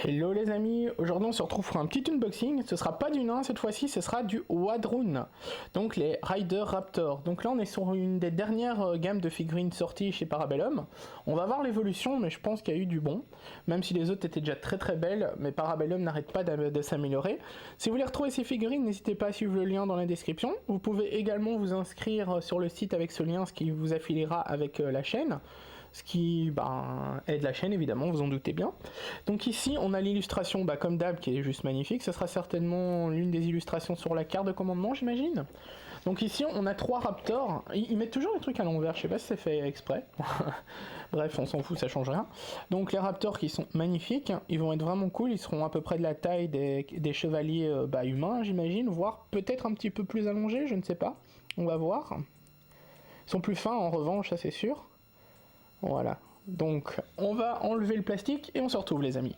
Hello les amis, aujourd'hui on se retrouve pour un petit unboxing, ce sera pas du nain cette fois-ci, ce sera du Wadroon, donc les Rider Raptor. Donc là on est sur une des dernières gammes de figurines sorties chez Parabellum. On va voir l'évolution, mais je pense qu'il y a eu du bon, même si les autres étaient déjà très belles, mais Parabellum n'arrête pas de s'améliorer. Si vous voulez retrouver ces figurines, n'hésitez pas à suivre le lien dans la description. Vous pouvez également vous inscrire sur le site avec ce lien, ce qui vous affiliera avec la chaîne. Ce qui aide la chaîne évidemment, vous en doutez bien. Donc ici on a l'illustration comme d'hab qui est juste magnifique, ce sera certainement l'une des illustrations sur la carte de commandement j'imagine. Donc ici on a 3 Raptors, ils mettent toujours les trucs à l'envers, je sais pas si c'est fait exprès. Bref on s'en fout, ça change rien. Donc les Raptors qui sont magnifiques, ils vont être vraiment cool, ils seront à peu près de la taille des chevaliers humains j'imagine, voire peut-être un petit peu plus allongés, je ne sais pas, on va voir. Ils sont plus fins en revanche, ça c'est sûr. Voilà, donc on va enlever le plastique et on se retrouve les amis.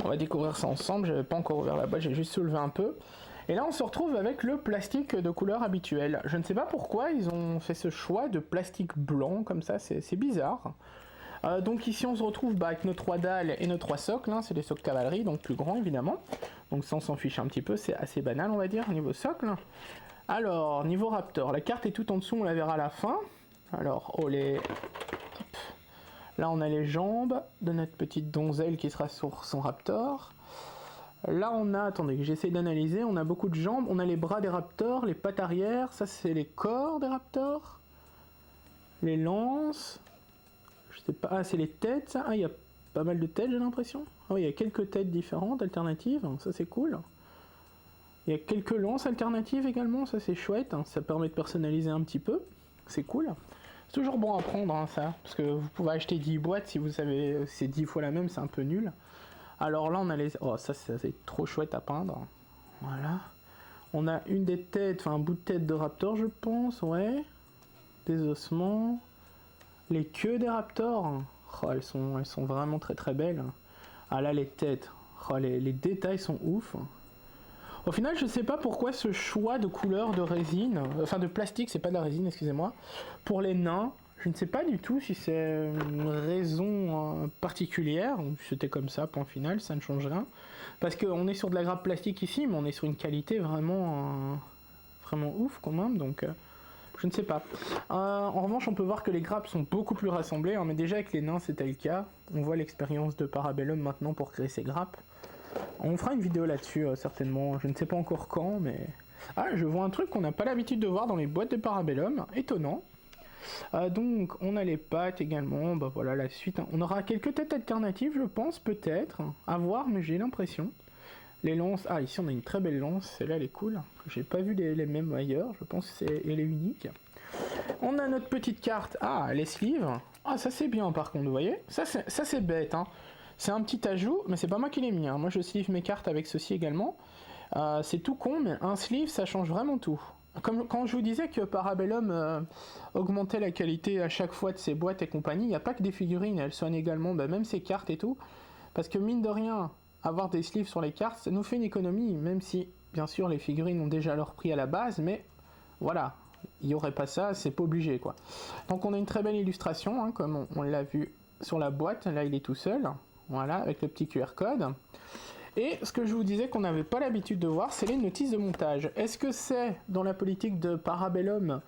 On va découvrir ça ensemble, j'avais pas encore ouvert la boîte, j'ai juste soulevé un peu. Et là on se retrouve avec le plastique de couleur habituelle. Je ne sais pas pourquoi ils ont fait ce choix de plastique blanc comme ça, c'est bizarre. Donc ici on se retrouve avec nos 3 dalles et nos 3 socles, hein. C'est des socles cavalerie, donc plus grands évidemment. Donc ça on s'en fiche un petit peu, c'est assez banal on va dire niveau socle. Alors niveau Raptor, la carte est tout en dessous, on la verra à la fin. Alors là on a les jambes de notre petite donzelle qui sera sur son Raptor. Là on a, attendez, j'essaie d'analyser, on a beaucoup de jambes, on a les bras des Raptors, les pattes arrière, ça c'est les corps des Raptors. Les lances, je sais pas, c'est les têtes ça, il y a pas mal de têtes j'ai l'impression. Ah oui, il y a quelques têtes différentes, alternatives, ça c'est cool. Il y a quelques lances alternatives également, ça c'est chouette, ça permet de personnaliser un petit peu, c'est cool. C'est toujours bon à prendre ça, parce que vous pouvez acheter 10 boîtes, si vous savez c'est 10 fois la même, c'est un peu nul. Alors là on a les... Oh ça c'est trop chouette à peindre. Voilà. On a une des têtes, enfin un bout de tête de Raptor je pense, ouais. Des ossements. Les queues des Raptors. Oh, elles sont vraiment très belles. Ah là les têtes. Oh, les détails sont ouf. Au final, je sais pas pourquoi ce choix de couleur de résine, enfin de plastique, c'est pas de la résine, excusez-moi, pour les nains, je ne sais pas du tout si c'est une raison particulière, ou si c'était comme ça, point final, ça ne change rien. Parce qu'on est sur de la grappe plastique ici, mais on est sur une qualité vraiment ouf quand même, donc je ne sais pas. En revanche, on peut voir que les grappes sont beaucoup plus rassemblées, hein, mais déjà avec les nains c'était le cas. On voit l'expérience de Parabellum maintenant pour créer ces grappes. On fera une vidéo là-dessus certainement, je ne sais pas encore quand, mais... Ah, je vois un truc qu'on n'a pas l'habitude de voir dans les boîtes de Parabellum, étonnant. Donc, on a les pattes également, voilà la suite. On aura quelques têtes alternatives, je pense, peut-être, à voir, mais j'ai l'impression. Les lances, ah, ici on a une très belle lance, celle-là elle est cool. J'ai pas vu les mêmes ailleurs, je pense qu'elle est unique. On a notre petite carte, ah, les sleeves. Ah, ça c'est bien par contre, vous voyez. Ça c'est bête, hein. C'est un petit ajout, mais c'est pas moi qui l'ai mis, hein. Moi je sleeve mes cartes avec ceci également. C'est tout con, mais un sleeve ça change vraiment tout. Comme quand je vous disais que Parabellum augmentait la qualité à chaque fois de ses boîtes et compagnie, il n'y a pas que des figurines, elles soignent également même ses cartes et tout. Parce que mine de rien, avoir des sleeves sur les cartes, ça nous fait une économie, même si bien sûr les figurines ont déjà leur prix à la base, mais voilà, il n'y aurait pas ça, c'est pas obligé quoi. Donc on a une très belle illustration, hein, comme on l'a vu sur la boîte, là il est tout seul. Voilà, avec le petit QR code. Et ce que je vous disais qu'on n'avait pas l'habitude de voir, c'est les notices de montage. Est-ce que c'est dans la politique de Parabellum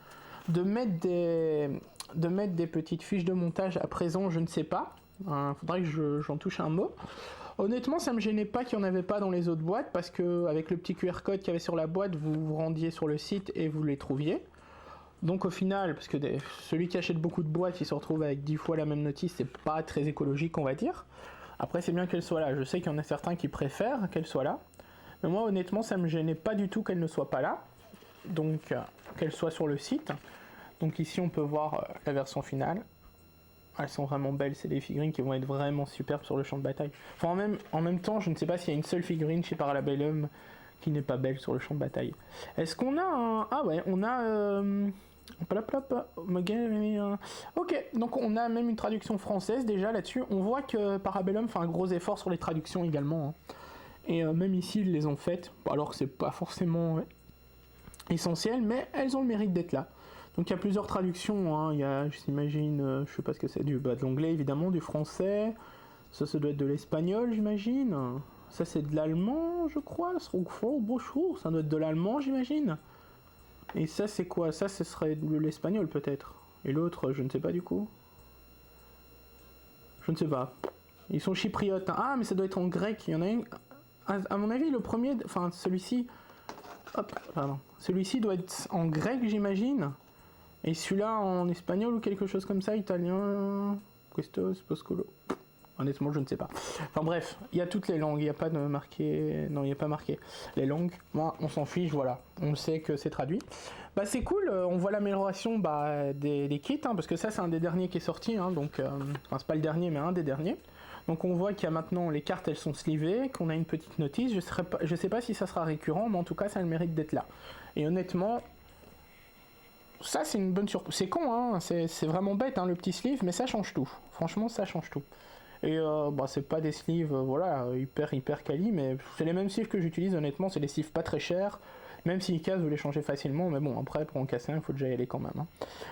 de mettre des petites fiches de montage à présent? Je ne sais pas. Faudrait que j'en touche un mot. Honnêtement, ça me gênait pas qu'il n'y en avait pas dans les autres boîtes, parce que avec le petit QR code qu'il y avait sur la boîte, vous vous rendiez sur le site et vous les trouviez. Donc au final, parce que celui qui achète beaucoup de boîtes, il se retrouve avec 10 fois la même notice, c'est pas très écologique, on va dire. Après, c'est bien qu'elle soit là. Je sais qu'il y en a certains qui préfèrent qu'elle soit là. Mais moi, honnêtement, ça me gênait pas du tout qu'elle ne soit pas là. Donc, qu'elle soit sur le site. Donc ici, on peut voir la version finale. Elles sont vraiment belles. C'est des figurines qui vont être vraiment superbes sur le champ de bataille. Enfin, en même temps, je ne sais pas s'il y a une seule figurine chez Parabellum qui n'est pas belle sur le champ de bataille. Est-ce qu'on a un... Ah ouais, on a... Ok, donc on a même une traduction française déjà là-dessus. On voit que Parabellum fait un gros effort sur les traductions également, hein. Et même ici ils les ont faites, alors que c'est pas forcément essentiel, mais elles ont le mérite d'être là. Donc il y a plusieurs traductions, hein. Il y a, j'imagine, je sais pas ce que c'est, de l'anglais évidemment, du français, Ça doit être de l'espagnol, j'imagine. Ça, c'est de l'allemand, je crois. Bonjour, ça doit être de l'allemand, j'imagine. Et ça, c'est quoi? Ça, ce serait de l'espagnol, peut-être. Et l'autre, je ne sais pas, du coup. Je ne sais pas. Ils sont chypriotes. Ah, mais ça doit être en grec. Il y en a une... À mon avis, le premier... Enfin, celui-ci... Hop, pardon. Celui-ci doit être en grec, j'imagine. Et celui-là en espagnol ou quelque chose comme ça, italien... Questo, Poscolo... Honnêtement, je ne sais pas. Enfin bref, il y a toutes les langues, il n'y a pas de marqué... Non, il n'y a pas marqué les langues. Moi, on s'en fiche, voilà. On sait que c'est traduit. Bah c'est cool, on voit l'amélioration des kits, hein, parce que ça, c'est un des derniers qui est sorti, hein, donc... Enfin, c'est pas le dernier, mais un des derniers. Donc on voit qu'il y a maintenant, les cartes, elles sont slivées, qu'on a une petite notice. Je sais pas si ça sera récurrent, mais en tout cas, ça a le mérite d'être là. Et honnêtement... Ça, c'est une bonne surprise. C'est con, hein, c'est vraiment bête, hein, le petit sleeve, mais ça change tout. Franchement, ça change tout. Et bah, c'est pas des sleeves voilà, hyper quali, mais c'est les mêmes sleeves que j'utilise, honnêtement, c'est des sleeves pas très chers, même s'ils cassent, vous les changez facilement, mais bon, après, pour en casser un, il faut déjà y aller quand même. Hein.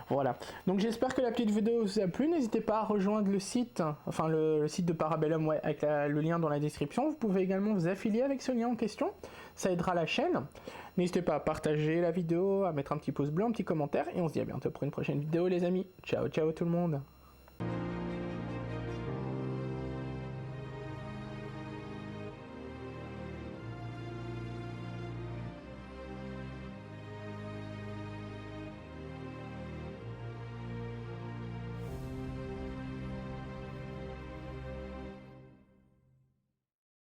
Voilà. Donc j'espère que la petite vidéo vous a plu, n'hésitez pas à rejoindre le site, enfin le site de Parabellum, ouais, avec le lien dans la description, vous pouvez également vous affilier avec ce lien en question, ça aidera la chaîne. N'hésitez pas à partager la vidéo, à mettre un petit pouce bleu, un petit commentaire, et on se dit à bientôt pour une prochaine vidéo les amis. Ciao ciao tout le monde.